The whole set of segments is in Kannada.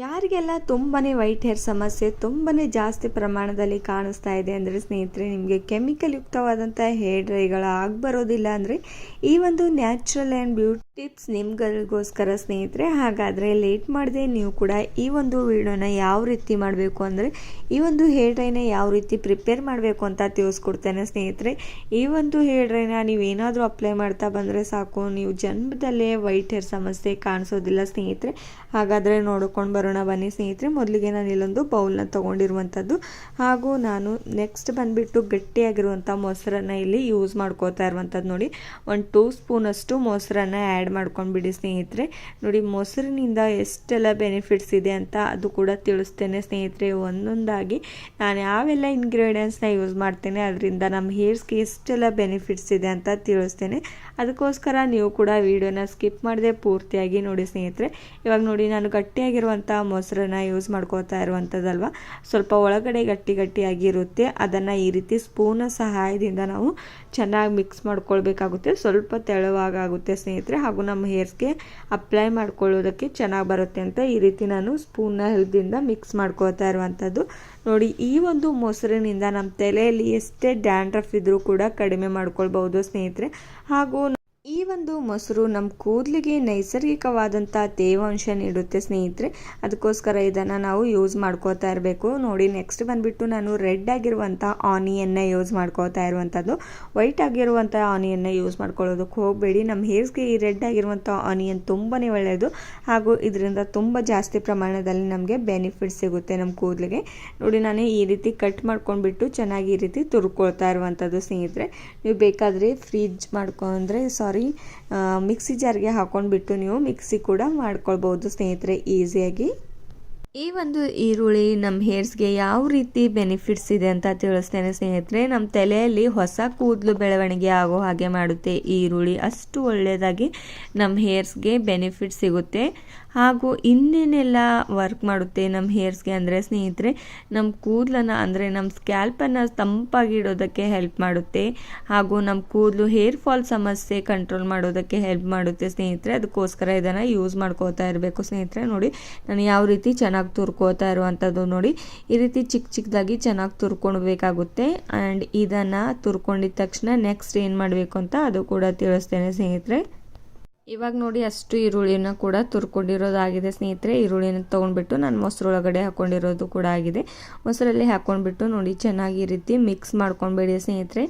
ಯಾರಿಗೆಲ್ಲ ತುಂಬಾ ವೈಟ್ ಹೇರ್ ಸಮಸ್ಯೆ ತುಂಬಾ ಜಾಸ್ತಿ ಪ್ರಮಾಣದಲ್ಲಿ ಕಾಣಿಸ್ತಾ ಇದೆ ಅಂದರೆ ಸ್ನೇಹಿತರೆ, ನಿಮಗೆ ಕೆಮಿಕಲ್ ಯುಕ್ತವಾದಂಥ ಹೇರ್ ಡ್ರೈಗಳು ಬರೋದಿಲ್ಲ ಅಂದರೆ ಈ ಒಂದು ನ್ಯಾಚುರಲ್ ಆ್ಯಂಡ್ ಬ್ಯೂಟಿ ಟಿಪ್ಸ್ ನಿಮ್ಗಳಿಗೋಸ್ಕರ ಸ್ನೇಹಿತರೆ. ಹಾಗಾದರೆ ಲೇಟ್ ಮಾಡದೆ ನೀವು ಕೂಡ ಈ ಒಂದು ವಿಡಿಯೋನ ಯಾವ ರೀತಿ ಮಾಡಬೇಕು ಅಂದರೆ ಈ ಒಂದು ಹೇರ್ ಡ್ರೈನ ಯಾವ ರೀತಿ ಪ್ರಿಪೇರ್ ಮಾಡಬೇಕು ಅಂತ ತಿಳಿಸ್ಕೊಡ್ತೇನೆ ಸ್ನೇಹಿತರೆ. ಈ ಒಂದು ಹೇರ್ ಡ್ರೈನ ನೀವೇನಾದರೂ ಅಪ್ಲೈ ಮಾಡ್ತಾ ಬಂದರೆ ಸಾಕು, ನೀವು ಜನ್ಮದಲ್ಲೇ ವೈಟ್ ಹೇರ್ ಸಮಸ್ಯೆ ಕಾಣಿಸೋದಿಲ್ಲ ಸ್ನೇಹಿತರೆ. ಹಾಗಾದರೆ ನೋಡ್ಕೊಂಡು ಬರೋಣ ಬನ್ನಿ ಸ್ನೇಹಿತರೆ. ಮೊದಲಿಗೆ ನಾನು ಇಲ್ಲೊಂದು ಬೌಲ್ನ ತೊಗೊಂಡಿರುವಂಥದ್ದು, ಹಾಗೂ ನಾನು ನೆಕ್ಸ್ಟ್ ಬಂದುಬಿಟ್ಟು ಗಟ್ಟಿಯಾಗಿರುವಂಥ ಮೊಸರನ್ನು ಇಲ್ಲಿ ಯೂಸ್ ಮಾಡ್ಕೋತಾ ಇರುವಂಥದ್ದು. ನೋಡಿ, 1-2 ಸ್ಪೂನಷ್ಟು ಮೊಸರನ್ನು ಆ್ಯಡ್ ಮಾಡ್ಕೊಂಡ್ಬಿಡಿ ಸ್ನೇಹಿತರೆ. ನೋಡಿ, ಮೊಸರಿನಿಂದ ಎಷ್ಟೆಲ್ಲ ಬೆನಿಫಿಟ್ಸ್ ಇದೆ ಅಂತ ಅದು ಕೂಡ ತಿಳಿಸ್ತೇನೆ ಸ್ನೇಹಿತರೆ. ಒಂದೊಂದಾಗಿ ನಾನು ಯಾವೆಲ್ಲ ಇಂಗ್ರೀಡಿಯೆಂಟ್ಸ್ನ ಯೂಸ್ ಮಾಡ್ತೇನೆ, ಅದರಿಂದ ನಮ್ಮ ಹೇರ್ಸ್ಗೆ ಎಷ್ಟೆಲ್ಲ ಬೆನಿಫಿಟ್ಸ್ ಇದೆ ಅಂತ ತಿಳಿಸ್ತೇನೆ. ಅದಕ್ಕೋಸ್ಕರ ನೀವು ಕೂಡ ವಿಡಿಯೋನ ಸ್ಕಿಪ್ ಮಾಡದೆ ಪೂರ್ತಿಯಾಗಿ ನೋಡಿ ಸ್ನೇಹಿತರೆ. ಇವಾಗ ನೋಡಿ, ನಾನು ಗಟ್ಟಿಯಾಗಿರುವಂಥ ಮೊಸರನ್ನ ಯೂಸ್ ಮಾಡ್ಕೋತಾ ಇರುವಂಥದ್ದಲ್ವ, ಸ್ವಲ್ಪ ಒಳಗಡೆ ಗಟ್ಟಿಯಾಗಿರುತ್ತೆ. ಅದನ್ನು ಈ ರೀತಿ ಸ್ಪೂನ ಸಹಾಯದಿಂದ ನಾವು ಚೆನ್ನಾಗಿ ಮಿಕ್ಸ್ ಮಾಡ್ಕೊಳ್ಬೇಕಾಗುತ್ತೆ. ಸ್ವಲ್ಪ ತೆಳುವಾಗುತ್ತೆ ಸ್ನೇಹಿತರೆ, ಹಾಗೂ ನಮ್ಮ ಹೇರ್ಸ್ಗೆ ಅಪ್ಲೈ ಮಾಡ್ಕೊಳ್ಳೋದಕ್ಕೆ ಚೆನ್ನಾಗಿ ಬರುತ್ತೆ ಅಂತ ಈ ರೀತಿ ನಾನು ಸ್ಪೂನ್ನ ಹೆಲ್ಪ್ದಿಂದ ಮಿಕ್ಸ್ ಮಾಡ್ಕೋತಾ ಇರುವಂಥದ್ದು. ನೋಡಿ, ಈ ಒಂದು ಮೊಸರಿನಿಂದ ನಮ್ಮ ತಲೆಯಲ್ಲಿ ಎಷ್ಟೇ ಡ್ಯಾಂಡ್ರಫ್ ಇದ್ರೂ ಕೂಡ ಕಡಿಮೆ ಮಾಡ್ಕೊಳ್ಬಹುದು ಸ್ನೇಹಿತರೆ. ಹಾಗೂ ಈ ಒಂದು ಮೊಸರು ನಮ್ಮ ಕೂದಲಿಗೆ ನೈಸರ್ಗಿಕವಾದಂಥ ತೇವಾಂಶ ನೀಡುತ್ತೆ ಸ್ನೇಹಿತರೆ. ಅದಕ್ಕೋಸ್ಕರ ಇದನ್ನು ನಾವು ಯೂಸ್ ಮಾಡ್ಕೋತಾ ಇರಬೇಕು. ನೋಡಿ, ನೆಕ್ಸ್ಟ್ ಬಂದುಬಿಟ್ಟು ನಾನು ರೆಡ್ ಆಗಿರುವಂಥ ಆನಿಯನ್ನ ಯೂಸ್ ಮಾಡ್ಕೋತಾ ಇರುವಂಥದ್ದು. ವೈಟ್ ಆಗಿರುವಂಥ ಆನಿಯನ್ನ ಯೂಸ್ ಮಾಡ್ಕೊಳ್ಳೋದಕ್ಕೆ ಹೋಗಬೇಡಿ. ನಮ್ಮ ಹೇರ್ಸ್ಗೆ ಈ ರೆಡ್ ಆಗಿರುವಂಥ ಆನಿಯನ್ ತುಂಬಾ ಒಳ್ಳೆಯದು, ಹಾಗೂ ಇದರಿಂದ ತುಂಬ ಜಾಸ್ತಿ ಪ್ರಮಾಣದಲ್ಲಿ ನಮಗೆ ಬೆನಿಫಿಟ್ ಸಿಗುತ್ತೆ ನಮ್ಮ ಕೂದಲಿಗೆ. ನೋಡಿ, ನಾನು ಈ ರೀತಿ ಕಟ್ ಮಾಡ್ಕೊಂಡ್ಬಿಟ್ಟು ಚೆನ್ನಾಗಿ ಈ ರೀತಿ ತುರ್ಕೊಳ್ತಾ ಇರುವಂಥದ್ದು ಸ್ನೇಹಿತರೆ. ನೀವು ಬೇಕಾದರೆ ಮಿಕ್ಸಿ ಜಾರ್ಗೆ ಹಾಕೊಂಡ್ಬಿಟ್ಟು ನೀವು ಮಿಕ್ಸಿ ಕೂಡ ಮಾಡ್ಕೊಳ್ಬೋದು ಸ್ನೇಹಿತರೆ ಈಸಿಯಾಗಿ. ಈ ಒಂದು ಈರುಳ್ಳಿ ನಮ್ಮ ಹೇರ್ಸ್ಗೆ ಯಾವ ರೀತಿ ಬೆನಿಫಿಟ್ಸ್ ಇದೆ ಅಂತ ತಿಳಿಸ್ತೇನೆ ಸ್ನೇಹಿತರೆ. ನಮ್ಮ ತಲೆಯಲ್ಲಿ ಹೊಸ ಕೂದಲು ಬೆಳವಣಿಗೆ ಆಗೋ ಹಾಗೆ ಮಾಡುತ್ತೆ ಈ ಈರುಳ್ಳಿ. ಅಷ್ಟು ಒಳ್ಳೆಯದಾಗಿ ನಮ್ಮ ಹೇರ್ಸ್ಗೆ ಬೆನಿಫಿಟ್ ಸಿಗುತ್ತೆ. ಹಾಗೂ ಇನ್ನೇನೆಲ್ಲ ವರ್ಕ್ ಮಾಡುತ್ತೆ ನಮ್ಮ ಹೇರ್ಸ್ಗೆ ಅಂದರೆ ಸ್ನೇಹಿತರೆ, ನಮ್ಮ ಕೂದಲನ್ನು ಅಂದರೆ ನಮ್ಮ ಸ್ಕ್ಯಾಲ್ಪನ್ನು ತಂಪಾಗಿ ಇಡೋದಕ್ಕೆ ಹೆಲ್ಪ್ ಮಾಡುತ್ತೆ. ಹಾಗೂ ನಮ್ಮ ಕೂದಲು ಹೇರ್ ಫಾಲ್ ಸಮಸ್ಯೆ ಕಂಟ್ರೋಲ್ ಮಾಡೋದಕ್ಕೆ ಹೆಲ್ಪ್ ಮಾಡುತ್ತೆ ಸ್ನೇಹಿತರೆ. ಅದಕ್ಕೋಸ್ಕರ ಇದನ್ನು ಯೂಸ್ ಮಾಡ್ಕೋತಾ ಇರಬೇಕು ಸ್ನೇಹಿತರೆ. ನೋಡಿ, ನಾನು ಯಾವ ರೀತಿ ಚೆನ್ನಾಗಿ ತುರ್ಕೋತಾ ಇರುವಂಥದ್ದು. ನೋಡಿ, ಈ ರೀತಿ ಚಿಕ್ಕದಾಗಿ ಚೆನ್ನಾಗಿ ತುರ್ಕೊಳ್ಬೇಕಾಗುತ್ತೆ. ಆ್ಯಂಡ್ ಇದನ್ನು ತುರ್ಕೊಂಡಿದ ತಕ್ಷಣ ನೆಕ್ಸ್ಟ್ ಏನು ಮಾಡಬೇಕು ಅಂತ ಅದು ಕೂಡ ತಿಳಿಸ್ತೇನೆ ಸ್ನೇಹಿತರೆ. ಇವಾಗ ನೋಡಿ, ಅಷ್ಟು ಈರುಳ್ಳಿನ ಕೂಡ ತುರ್ಕೊಂಡಿರೋದಾಗಿದೆ ಸ್ನೇಹಿತರೆ. ಈರುಳ್ಳಿನ ತೊಗೊಂಡ್ಬಿಟ್ಟು ನಾನು ಮೊಸರೊಳಗಡೆ ಹಾಕ್ಕೊಂಡಿರೋದು ಕೂಡ ಆಗಿದೆ. ಮೊಸರಲ್ಲಿ ಹಾಕ್ಕೊಂಡ್ಬಿಟ್ಟು ನೋಡಿ ಚೆನ್ನಾಗಿ ಈ ರೀತಿ ಮಿಕ್ಸ್ ಮಾಡ್ಕೊಂಡ್ಬೇಡಿ ಸ್ನೇಹಿತರೆ.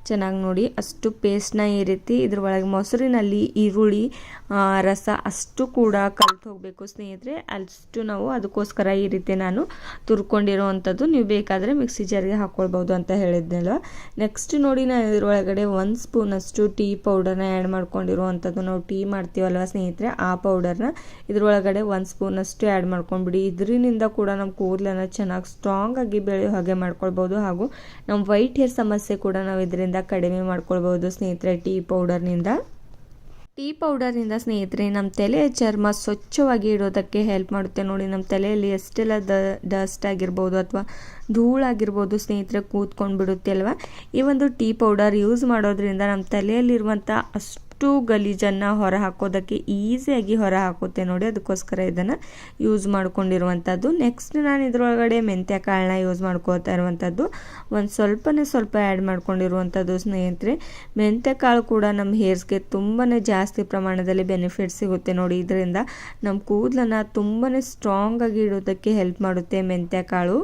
ಚೆನ್ನಾಗಿ ನೋಡಿ, ಅಷ್ಟು ಪೇಸ್ಟ್ನ ಈ ರೀತಿ ಇದ್ರೊಳಗೆ ಮೊಸರಿನಲ್ಲಿ ಈರುಳ್ಳಿ ರಸ ಅಷ್ಟು ಕೂಡ ಕಲ್ತು ಹೋಗಬೇಕು ಸ್ನೇಹಿತರೆ. ಅಷ್ಟು ನಾವು ಅದಕ್ಕೋಸ್ಕರ ಈ ರೀತಿ ನಾನು ತುರ್ಕೊಂಡಿರೋವಂಥದ್ದು. ನೀವು ಬೇಕಾದರೆ ಮಿಕ್ಸಿ ಜಾರ್ಗೆ ಹಾಕ್ಕೊಳ್ಬೋದು ಅಂತ ಹೇಳಿದ್ನಲ್ವ. ನೆಕ್ಸ್ಟ್ ನೋಡಿ, ನಾನು ಇದರೊಳಗಡೆ 1 ಸ್ಪೂನಷ್ಟು ಟೀ ಪೌಡರ್ನ ಆ್ಯಡ್ ಮಾಡ್ಕೊಂಡಿರುವಂಥದ್ದು. ನಾವು ಟೀ ಮಾಡ್ತೀವಲ್ವ ಸ್ನೇಹಿತರೆ, ಆ ಪೌಡರ್ನ ಇದರೊಳಗಡೆ 1 ಸ್ಪೂನಷ್ಟು ಆ್ಯಡ್ ಮಾಡ್ಕೊಂಡ್ಬಿಡಿ. ಇದರಿಂದ ಕೂಡ ನಮ್ಮ ಕೂದಲನ್ನು ಚೆನ್ನಾಗಿ ಸ್ಟ್ರಾಂಗ್ ಆಗಿ ಬೆಳೆಯೋ ಹಾಗೆ ಮಾಡ್ಕೊಳ್ಬೋದು. ಹಾಗೂ ನಮ್ಮ ವೈಟ್ ಹೇರ್ ಸಮಸ್ಯೆ ಕೂಡ ನಾವು ಇದರಿಂದ ಕಡಿಮೆ ಮಾಡ್ಕೊಳ್ಬಹುದು ಸ್ನೇಹಿತರೆ. ಟೀ ಪೌಡರ್ನಿಂದ ಸ್ನೇಹಿತರೆ ನಮ್ಮ ತಲೆಯ ಚರ್ಮ ಸ್ವಚ್ಛವಾಗಿ ಇಡೋದಕ್ಕೆ ಹೆಲ್ಪ್ ಮಾಡುತ್ತೆ. ನೋಡಿ, ನಮ್ಮ ತಲೆಯಲ್ಲಿ ಎಷ್ಟೆಲ್ಲ ಡಸ್ಟ್ ಆಗಿರ್ಬೋದು ಅಥವಾ ಧೂಳಾಗಿರ್ಬೋದು ಸ್ನೇಹಿತರೆ ಕೂತ್ಕೊಂಡು ಬಿಡುತ್ತೆ ಅಲ್ವಾ. ಈ ಒಂದು ಟೀ ಪೌಡರ್ ಯೂಸ್ ಮಾಡೋದ್ರಿಂದ ನಮ್ಮ ತಲೆಯಲ್ಲಿರುವಂಥ ಅಷ್ಟು ಗಲೀಜನ್ನು ಹೊರ ಹಾಕೋದಕ್ಕೆ ಈಸಿಯಾಗಿ ಹೊರ ಹಾಕುತ್ತೆ ನೋಡಿ. ಅದಕ್ಕೋಸ್ಕರ ಇದನ್ನು ಯೂಸ್ ಮಾಡ್ಕೊಂಡಿರುವಂಥದ್ದು. ನೆಕ್ಸ್ಟ್ ನಾನು ಇದರೊಳಗಡೆ ಮೆಂತ್ಯ ಕಾಳನ್ನ ಯೂಸ್ ಮಾಡ್ಕೋತಾ ಇರುವಂಥದ್ದು. ಸ್ವಲ್ಪ ಆ್ಯಡ್ ಮಾಡ್ಕೊಂಡಿರುವಂಥದ್ದು ಸ್ನೇಹಿತರೆ. ಮೆಂತ್ಯ ಕಾಳು ಕೂಡ ನಮ್ಮ ಹೇರ್ಸ್ಗೆ ತುಂಬಾ ಜಾಸ್ತಿ ಪ್ರಮಾಣದಲ್ಲಿ ಬೆನಿಫಿಟ್ ಸಿಗುತ್ತೆ ನೋಡಿ. ಇದರಿಂದ ನಮ್ಮ ಕೂದಲನ್ನು ತುಂಬಾ ಸ್ಟ್ರಾಂಗ್ ಆಗಿ ಇಡೋದಕ್ಕೆ ಹೆಲ್ಪ್ ಮಾಡುತ್ತೆ ಮೆಂತ್ಯ ಕಾಳು.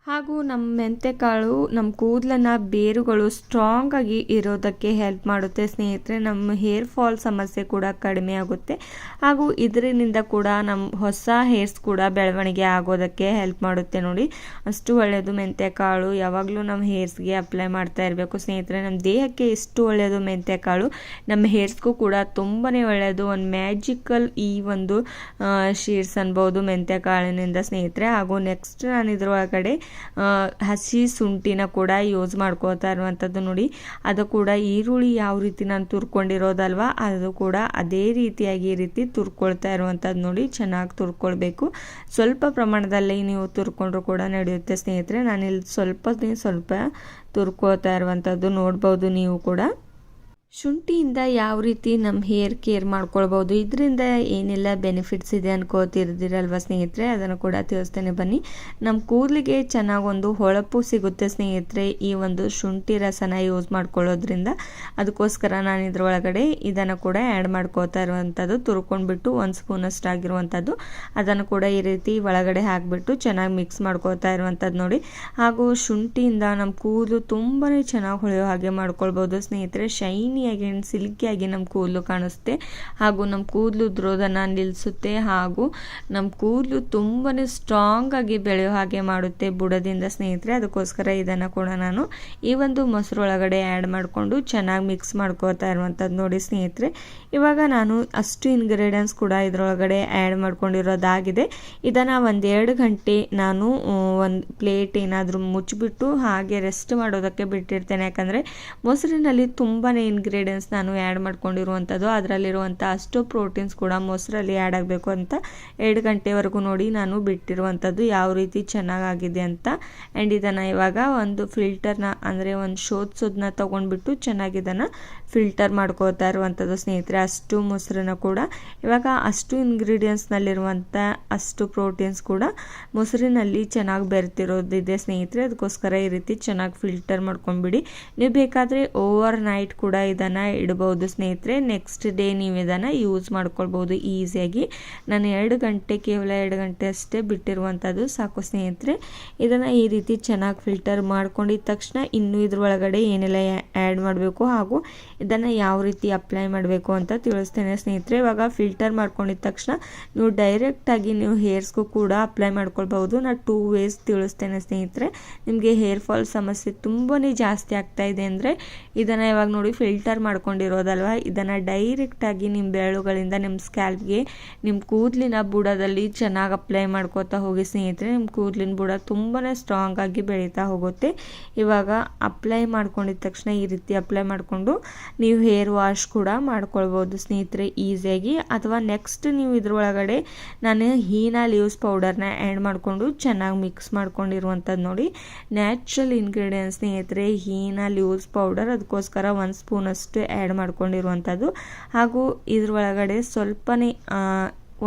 ಹಾಗೂ ನಮ್ಮ ಮೆಂತೆಕಾಳು ನಮ್ಮ ಕೂದಲನ್ನು ಬೇರುಗಳು ಸ್ಟ್ರಾಂಗ್ ಆಗಿ ಇರೋದಕ್ಕೆ ಹೆಲ್ಪ್ ಮಾಡುತ್ತೆ ಸ್ನೇಹಿತರೆ. ನಮ್ಮ ಹೇರ್ ಫಾಲ್ ಸಮಸ್ಯೆ ಕೂಡ ಕಡಿಮೆ ಆಗುತ್ತೆ. ಹಾಗೂ ಇದರಿಂದ ಕೂಡ ನಮ್ಮ ಹೊಸ ಹೇರ್ಸ್ ಕೂಡ ಬೆಳವಣಿಗೆ ಆಗೋದಕ್ಕೆ ಹೆಲ್ಪ್ ಮಾಡುತ್ತೆ ನೋಡಿ. ಅಷ್ಟು ಒಳ್ಳೆಯದು ಮೆಂತೆಕಾಳು. ಯಾವಾಗಲೂ ನಮ್ಮ ಹೇರ್ಸ್ಗೆ ಅಪ್ಲೈ ಮಾಡ್ತಾ ಇರಬೇಕು ಸ್ನೇಹಿತರೆ. ನಮ್ಮ ದೇಹಕ್ಕೆ ಎಷ್ಟು ಒಳ್ಳೆಯದು ಮೆಂತೆಕಾಳು, ನಮ್ಮ ಹೇರ್ಸ್ಗೂ ಕೂಡ ತುಂಬಾ ಒಳ್ಳೆಯದು. ಒಂದು ಮ್ಯಾಜಿಕಲ್ ಈ ಒಂದು ಶೀಟ್ಸ್ ಅನ್ಬೋದು ಮೆಂತೆಕಾಳಿನಿಂದ ಸ್ನೇಹಿತರೆ. ಹಾಗೂ ನೆಕ್ಸ್ಟ್ ನಾನು ಇದರೊಳಗಡೆ ಹಸಿ ಶುಂಠಿನ ಕೂಡ ಯೂಸ್ ಮಾಡ್ಕೋತಾ ಇರುವಂಥದ್ದು. ನೋಡಿ, ಅದು ಕೂಡ ಈರುಳ್ಳಿ ಯಾವ ರೀತಿ ನಾನು ತುರ್ಕೊಂಡಿರೋದಲ್ವ, ಅದು ಕೂಡ ಅದೇ ರೀತಿಯಾಗಿ ಈ ರೀತಿ ತುರ್ಕೊಳ್ತಾ ಇರುವಂಥದ್ದು. ನೋಡಿ, ಚೆನ್ನಾಗಿ ತುರ್ಕೊಳ್ಬೇಕು. ಸ್ವಲ್ಪ ಪ್ರಮಾಣದಲ್ಲಿ ನೀವು ತುರ್ಕೊಂಡ್ರು ಕೂಡ ನಡೆಯುತ್ತೆ ಸ್ನೇಹಿತರೆ. ನಾನಿಲ್ಲಿ ಸ್ವಲ್ಪ ತುರ್ಕೊಳ್ತಾ ಇರುವಂಥದ್ದು ನೋಡ್ಬೋದು ನೀವು ಕೂಡ. ಶುಂಠಿಯಿಂದ ಯಾವ ರೀತಿ ನಮ್ಮ ಹೇರ್ ಕೇರ್ ಮಾಡ್ಕೊಳ್ಬೋದು, ಇದರಿಂದ ಏನೆಲ್ಲ ಬೆನಿಫಿಟ್ಸ್ ಇದೆ ಅನ್ಕೋತಿರ್ದಿರಲ್ವ ಸ್ನೇಹಿತರೆ, ಅದನ್ನು ಕೂಡ ತಿಳಿಸ್ತೇನೆ ಬನ್ನಿ. ನಮ್ಮ ಕೂದಲಿಗೆ ಚೆನ್ನಾಗೊಂದು ಹೊಳಪು ಸಿಗುತ್ತೆ ಸ್ನೇಹಿತರೆ ಈ ಒಂದು ಶುಂಠಿ ರಸನ ಯೂಸ್ ಮಾಡ್ಕೊಳ್ಳೋದ್ರಿಂದ. ಅದಕ್ಕೋಸ್ಕರ ನಾನು ಇದರೊಳಗಡೆ ಇದನ್ನು ಕೂಡ ಆ್ಯಡ್ ಮಾಡ್ಕೋತಾ ಇರುವಂಥದ್ದು, ತುರ್ಕೊಂಡ್ಬಿಟ್ಟು 1 ಸ್ಪೂನಷ್ಟು ಆಗಿರುವಂಥದ್ದು ಅದನ್ನು ಕೂಡ ಈ ರೀತಿ ಒಳಗಡೆ ಹಾಕಿಬಿಟ್ಟು ಚೆನ್ನಾಗಿ ಮಿಕ್ಸ್ ಮಾಡ್ಕೋತಾ ಇರುವಂಥದ್ದು ನೋಡಿ. ಹಾಗೂ ಶುಂಠಿಯಿಂದ ನಮ್ಮ ಕೂದಲು ತುಂಬಾ ಚೆನ್ನಾಗಿ ಹೊಳೆಯೋ ಹಾಗೆ ಮಾಡ್ಕೊಳ್ಬೋದು ಸ್ನೇಹಿತರೆ. ಶೈನಿಯಾಗಿ ಸಿಲ್ಕಿಯಾಗಿ ನಮ್ಮ ಕೂದಲು ಕಾಣಿಸುತ್ತೆ, ಹಾಗೂ ನಮ್ಮ ಕೂದಲು ಉದುರೋದನ್ನು ನಿಲ್ಲಿಸುತ್ತೆ, ಹಾಗೂ ನಮ್ಮ ಕೂದಲು ತುಂಬಾ ಸ್ಟ್ರಾಂಗ್ ಆಗಿ ಬೆಳೆಯೋ ಹಾಗೆ ಮಾಡುತ್ತೆ ಬುಡದಿಂದ ಸ್ನೇಹಿತರೆ. ಅದಕ್ಕೋಸ್ಕರ ಇದನ್ನು ಕೂಡ ನಾನು ಈ ಒಂದು ಮೊಸರು ಒಳಗಡೆ ಆ್ಯಡ್ ಮಾಡಿಕೊಂಡು ಚೆನ್ನಾಗಿ ಮಿಕ್ಸ್ ಮಾಡ್ಕೋತಾ ಇರುವಂಥದ್ದು ನೋಡಿ ಸ್ನೇಹಿತರೆ. ಇವಾಗ ನಾನು ಅಷ್ಟು ಇಂಗ್ರೀಡಿಯೆಂಟ್ಸ್ ಕೂಡ ಇದರೊಳಗಡೆ ಆ್ಯಡ್ ಮಾಡ್ಕೊಂಡಿರೋದಾಗಿದೆ. ಇದನ್ನು 1-2 ಗಂಟೆ ನಾನು ಒಂದು ಪ್ಲೇಟ್ ಏನಾದರೂ ಮುಚ್ಚಿಬಿಟ್ಟು ಹಾಗೆ ರೆಸ್ಟ್ ಮಾಡೋದಕ್ಕೆ ಬಿಟ್ಟಿರ್ತೇನೆ. ಯಾಕಂದರೆ ಮೊಸರಿನಲ್ಲಿ ತುಂಬಾ ಇಂಗ್ರೀಡಿಯೆಂಟ್ಸ್ ನಾನು ಆ್ಯಡ್ ಮಾಡ್ಕೊಂಡಿರುವಂಥದ್ದು, ಅದರಲ್ಲಿರುವಂಥ ಅಷ್ಟು ಪ್ರೋಟೀನ್ಸ್ ಕೂಡ ಮೊಸರಲ್ಲಿ ಆ್ಯಡ್ ಆಗಬೇಕು ಅಂತ 2 ಗಂಟೆವರೆಗೂ ನೋಡಿ ನಾನು ಬಿಟ್ಟಿರುವಂಥದ್ದು ಯಾವ ರೀತಿ ಚೆನ್ನಾಗಾಗಿದೆ ಅಂತ. ಆ್ಯಂಡ್ ಇದನ್ನು ಇವಾಗ ಒಂದು ಫಿಲ್ಟರ್ನ ಅಂದರೆ ಒಂದು ಶೋಧಿಸೋದನ್ನ ತೊಗೊಂಡ್ಬಿಟ್ಟು ಚೆನ್ನಾಗಿ ಇದನ್ನು ಫಿಲ್ಟರ್ ಮಾಡ್ಕೋತಾ ಇರುವಂಥದ್ದು ಸ್ನೇಹಿತರೆ. ಅಷ್ಟು ಮೊಸರನ್ನ ಕೂಡ ಇವಾಗ ಅಷ್ಟು ಇಂಗ್ರೀಡಿಯೆಂಟ್ಸ್ನಲ್ಲಿರುವಂಥ ಅಷ್ಟು ಪ್ರೋಟೀನ್ಸ್ ಕೂಡ ಮೊಸರಿನಲ್ಲಿ ಚೆನ್ನಾಗಿ ಬೆರೆತಿರೋದಿದೆ ಸ್ನೇಹಿತರೆ. ಅದಕ್ಕೋಸ್ಕರ ಈ ರೀತಿ ಚೆನ್ನಾಗಿ ಫಿಲ್ಟರ್ ಮಾಡ್ಕೊಂಡ್ಬಿಡಿ. ನೀವು ಬೇಕಾದರೆ ಓವರ್ ನೈಟ್ ಕೂಡ ಇದನ್ನು ಇಡಬಹುದು ಸ್ನೇಹಿತರೆ. ನೆಕ್ಸ್ಟ್ ಡೇ ನೀವು ಇದನ್ನು ಯೂಸ್ ಮಾಡ್ಕೊಳ್ಬೋದು ಈಸಿಯಾಗಿ. ನಾನು 2 ಗಂಟೆ ಕೇವಲ 2 ಗಂಟೆ ಅಷ್ಟೇ ಬಿಟ್ಟಿರುವಂಥದ್ದು ಸಾಕು ಸ್ನೇಹಿತರೆ. ಇದನ್ನು ಈ ರೀತಿ ಚೆನ್ನಾಗಿ ಫಿಲ್ಟರ್ ಮಾಡ್ಕೊಂಡಿದ್ದ ತಕ್ಷಣ ಇನ್ನು ಇದ್ರೊಳಗಡೆ ಏನೆಲ್ಲ ಆ್ಯಡ್ ಮಾಡಬೇಕು ಹಾಗೂ ಇದನ್ನು ಯಾವ ರೀತಿ ಅಪ್ಲೈ ಮಾಡಬೇಕು ಅಂತ ತಿಳಿಸ್ತೇನೆ ಸ್ನೇಹಿತರೆ. ಇವಾಗ ಫಿಲ್ಟರ್ ಮಾಡ್ಕೊಂಡಿದ್ದ ತಕ್ಷಣ ನೀವು ಡೈರೆಕ್ಟಾಗಿ ನೀವು ಹೇರ್ಸ್ಗೂ ಕೂಡ ಅಪ್ಲೈ ಮಾಡ್ಕೊಳ್ಬಹುದು. ನಾನು 2 ವೇಸ್ ತಿಳಿಸ್ತೇನೆ ಸ್ನೇಹಿತರೆ. ನಿಮಗೆ ಹೇರ್ ಫಾಲ್ ಸಮಸ್ಯೆ ತುಂಬಾ ಜಾಸ್ತಿ ಆಗ್ತಾ ಇದೆ ಅಂದರೆ ಇದನ್ನು ಇವಾಗ ನೋಡಿ ಫಿಲ್ಟರ್ ಮಾಡ್ಕೊಂಡಿರೋದಲ್ವ, ಇದನ್ನು ಡೈರೆಕ್ಟಾಗಿ ನಿಮ್ಮ ಬೆರಳುಗಳಿಂದ ನಿಮ್ಮ ಸ್ಕ್ಯಾಲ್ಪ್ಗೆ ನಿಮ್ಮ ಕೂದಲಿನ ಬುಡದಲ್ಲಿ ಚೆನ್ನಾಗಿ ಅಪ್ಲೈ ಮಾಡ್ಕೋತಾ ಹೋಗಿ ಸ್ನೇಹಿತರೆ. ನಿಮ್ಮ ಕೂದಲಿನ ಬುಡ ತುಂಬಾ ಸ್ಟ್ರಾಂಗ್ ಆಗಿ ಬೆಳೀತಾ ಹೋಗುತ್ತೆ. ಇವಾಗ ಅಪ್ಲೈ ಮಾಡ್ಕೊಂಡಿದ್ದ ತಕ್ಷಣ ಈ ರೀತಿ ಅಪ್ಲೈ ಮಾಡಿಕೊಂಡು ನೀವು ಹೇರ್ ವಾಶ್ ಕೂಡ ಮಾಡ್ಕೊಳ್ಬೋದು ಸ್ನೇಹಿತರೆ ಈಸಿಯಾಗಿ. ಅಥವಾ ನೆಕ್ಸ್ಟ್ ನೀವು ಇದ್ರೊಳಗಡೆ ನಾನು ಹೀನಾ ಲೀವ್ಸ್ ಪೌಡರ್ನ ಆ್ಯಡ್ ಮಾಡಿಕೊಂಡು ಚೆನ್ನಾಗಿ ಮಿಕ್ಸ್ ಮಾಡ್ಕೊಂಡಿರುವಂಥದ್ದು ನೋಡಿ. ನ್ಯಾಚುರಲ್ ಇಂಗ್ರೀಡಿಯೆಂಟ್ಸ್ ಸ್ನೇಹಿತರೆ ಹೀನಾ ಲೀವ್ಸ್ ಪೌಡರ್. ಅದಕ್ಕೋಸ್ಕರ 1 ಸ್ಪೂನಷ್ಟು ಆ್ಯಡ್ ಮಾಡ್ಕೊಂಡಿರುವಂಥದ್ದು, ಹಾಗೂ ಇದ್ರೊಳಗಡೆ ಸ್ವಲ್ಪನೇ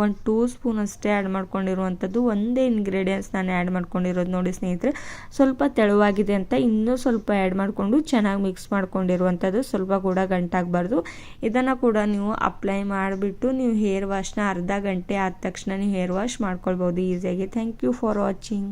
1-2 ಸ್ಪೂನ್ ಅಷ್ಟೇ ಆ್ಯಡ್ ಮಾಡ್ಕೊಂಡಿರುವಂಥದ್ದು. ಒಂದೇ ಇಂಗ್ರೀಡಿಯೆಂಟ್ಸ್ ನಾನು ಆ್ಯಡ್ ಮಾಡ್ಕೊಂಡಿರೋದು ನೋಡಿ ಸ್ನೇಹಿತರೆ. ಸ್ವಲ್ಪ ತೆಳುವಾಗಿದೆ ಅಂತ ಇನ್ನೂ ಸ್ವಲ್ಪ ಆ್ಯಡ್ ಮಾಡಿಕೊಂಡು ಚೆನ್ನಾಗಿ ಮಿಕ್ಸ್ ಮಾಡ್ಕೊಂಡಿರುವಂಥದ್ದು, ಸ್ವಲ್ಪ ಕೂಡ ಗಂಟಾಗಬಾರ್ದು. ಇದನ್ನು ಕೂಡ ನೀವು ಅಪ್ಲೈ ಮಾಡಿಬಿಟ್ಟು ನೀವು ಹೇರ್ ವಾಶ್ನ ಅರ್ಧ ಗಂಟೆ ಆದ ತಕ್ಷಣ ನೀವು ಹೇರ್ ವಾಶ್ ಮಾಡ್ಕೊಳ್ಬೋದು ಈಸಿಯಾಗಿ. Thank you for watching.